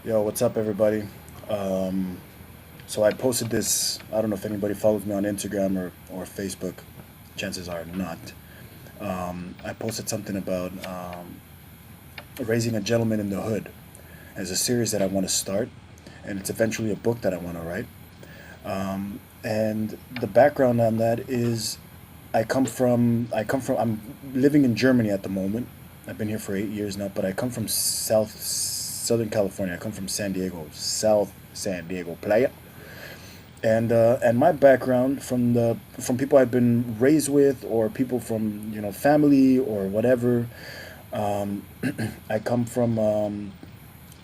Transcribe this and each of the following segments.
Yo, what's up, everybody? Um, so I posted this. I don't know if anybody follows me on Instagram or Facebook. Chances are not. I posted something about raising a gentleman in the hood as a series that I want to start, and it's eventually a book that I want to write. And the background on that is, I'm living in Germany at the moment. I've been here for 8 years now, but I come from Southern California. I come from San Diego, South San Diego, Playa. And my background from people I've been raised with, or people from family or whatever. I come from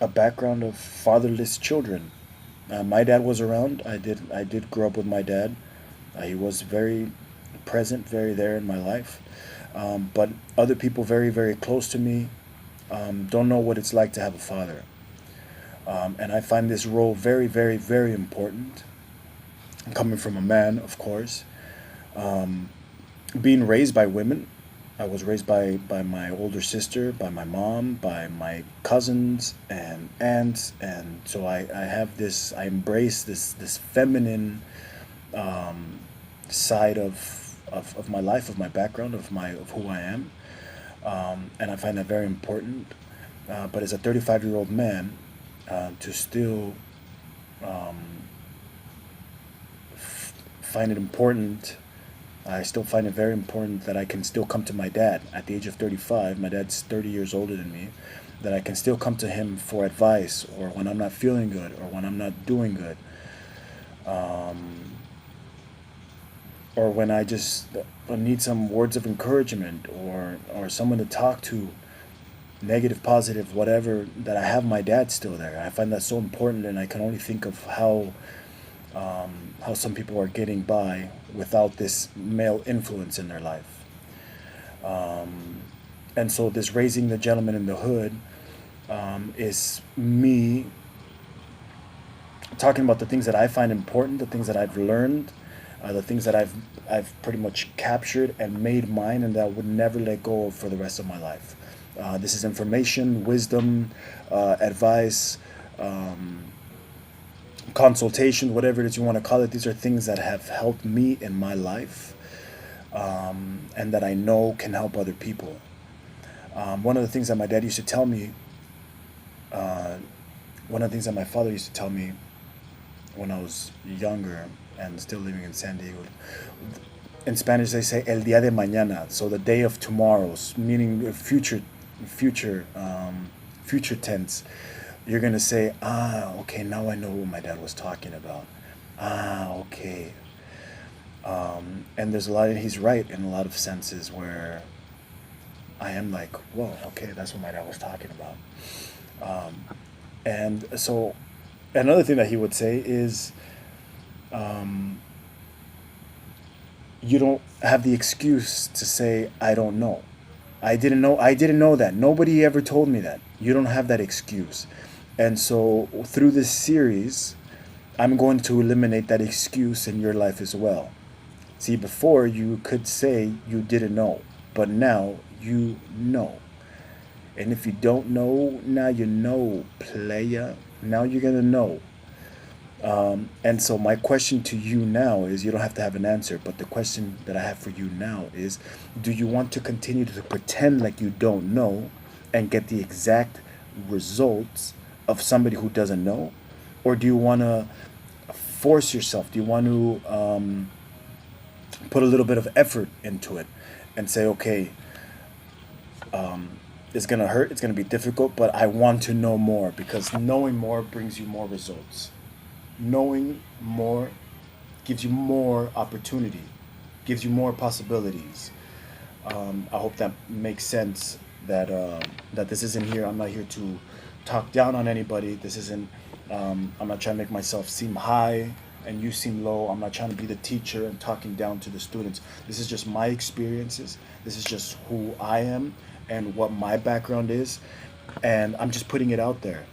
a background of fatherless children. My dad was around. I did grow up with my dad. He was very present, very there in my life. But other people very close to me don't know what it's like to have a father. And I find this role very important. Coming from a man, of course, being raised by women. I was raised by my older sister, by my mom, by my cousins and aunts, and so I have this. I embrace this feminine side of my life, of my background, of who I am, and I find that very important. But as a 35-year-old man, to still find it important. I still find it very important that I can still come to my dad at the age of 35. My dad's 30 years older than me. That I can still come to him for advice, or when I'm not feeling good, or when I'm not doing good, or when I just need some words of encouragement, or someone to talk to, negative, positive, whatever. That I have my dad still there. I find that so important, and I can only think of how some people are getting by without this male influence in their life. And so this raising the gentleman in the hood is me talking about the things that I find important, the things that I've learned, the things that I've pretty much captured and made mine, and that I would never let go of for the rest of my life. This is information, wisdom, advice, consultation, whatever it is you want to call it. These are things that have helped me in my life, and that I know can help other people. One of the things that my dad used to tell me, uh, one of the things that my father used to tell me when I was younger and still living in San Diego, in Spanish they say el día de mañana, so the day of tomorrows, meaning future tense. You're gonna say, okay, now I know what my dad was talking about. Okay. And there's a lot, and he's right in a lot of senses where I am like, whoa, okay, that's what my dad was talking about. And so, another thing that he would say is, um, you don't have the excuse to say, I don't know. I didn't know that. Nobody ever told me that. You don't have that excuse. And so through this series, I'm going to eliminate that excuse in your life as well. See, before you could say you didn't know, but now you know. And if you don't know, now you know, playa. Now you're going to know. And so my question to you now is, you don't have to have an answer, but the question that I have for you now is, do you want to continue to pretend like you don't know and get the exact results of somebody who doesn't know? Or do you want to force yourself? Do you want to put a little bit of effort into it and say, okay, it's going to hurt, it's going to be difficult, but I want to know more, because knowing more brings you more results. Knowing more gives you more opportunity, gives you more possibilities. I hope that makes sense. That this isn't here. I'm not here to talk down on anybody. This isn't. I'm not trying to make myself seem high and you seem low. I'm not trying to be the teacher and talking down to the students. This is just my experiences. This is just who I am and what my background is, and I'm just putting it out there.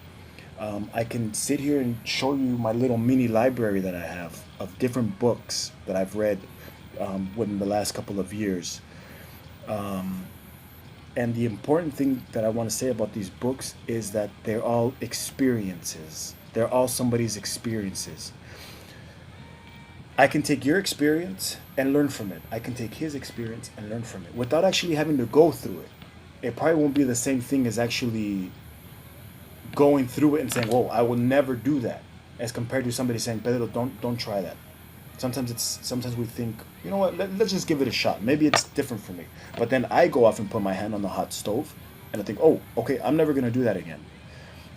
I can sit here and show you my little mini library that I have of different books that I've read within the last couple of years. And the important thing that I want to say about these books is that they're all experiences. They're all somebody's experiences. I can take your experience and learn from it. I can take his experience and learn from it without actually having to go through it. It probably won't be the same thing as actually going through it and saying, "Whoa, I will never do that," as compared to somebody saying, "Pedro, don't try that." Sometimes we think, you know what, let's just give it a shot. Maybe it's different for me. But then I go off and put my hand on the hot stove, and I think, oh, okay, I'm never gonna do that again.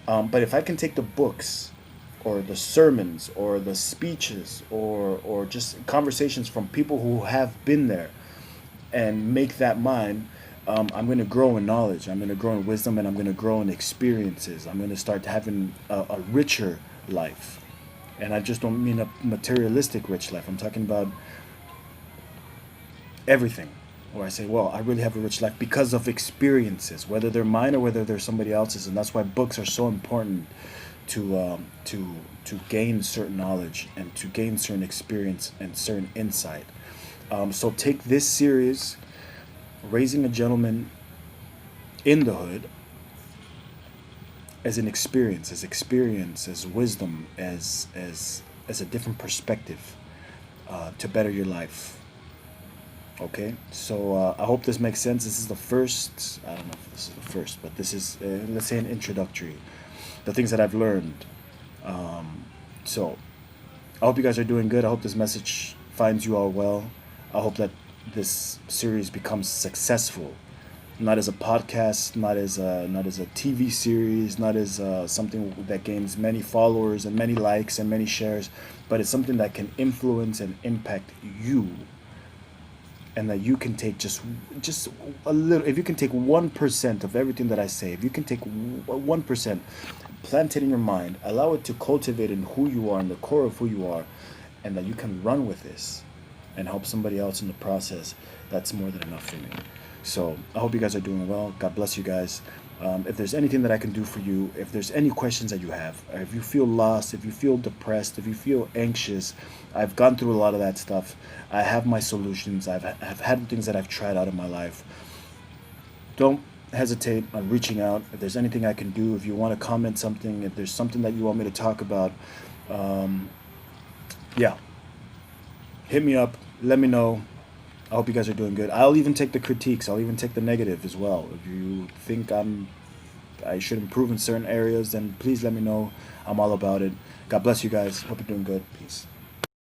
But if I can take the books, or the sermons, or the speeches, or just conversations from people who have been there, and make that mine, I'm going to grow in knowledge. I'm going to grow in wisdom, and I'm going to grow in experiences. I'm going to start having a richer life. And I just don't mean a materialistic rich life. I'm talking about everything. Where I say, well, I really have a rich life because of experiences, whether they're mine or whether they're somebody else's. And that's why books are so important to gain certain knowledge and to gain certain experience and certain insight. So take this series, Raising a Gentleman in the Hood, as an experience, as wisdom, as a different perspective to better your life. Okay, so I hope this makes sense. This is the first. I don't know if this is the first, but this is let's say an introductory. The things that I've learned. So I hope you guys are doing good. I hope this message finds you all well. I hope that this series becomes successful, not as a podcast, not as a TV series, not as something that gains many followers and many likes and many shares, but it's something that can influence and impact you, and that you can take just a little. If you can take 1% of everything that I say, if you can take 1%, plant it in your mind, allow it to cultivate in who you are, in the core of who you are, and that you can run with this and help somebody else in the process, that's more than enough for me. So I hope you guys are doing well. God bless you guys. If there's anything that I can do for you, if there's any questions that you have, or if you feel lost, if you feel depressed, if you feel anxious, I've gone through a lot of that stuff. I have my solutions. I've had things that I've tried out in my life. Don't hesitate on reaching out. If there's anything I can do, if you want to comment something, if there's something that you want me to talk about, yeah, hit me up. Let me know. I hope you guys are doing good. I'll even take the critiques. I'll even take the negative as well. If you think I should improve in certain areas, then please let me know. I'm all about it. God bless you guys. Hope you're doing good. Peace.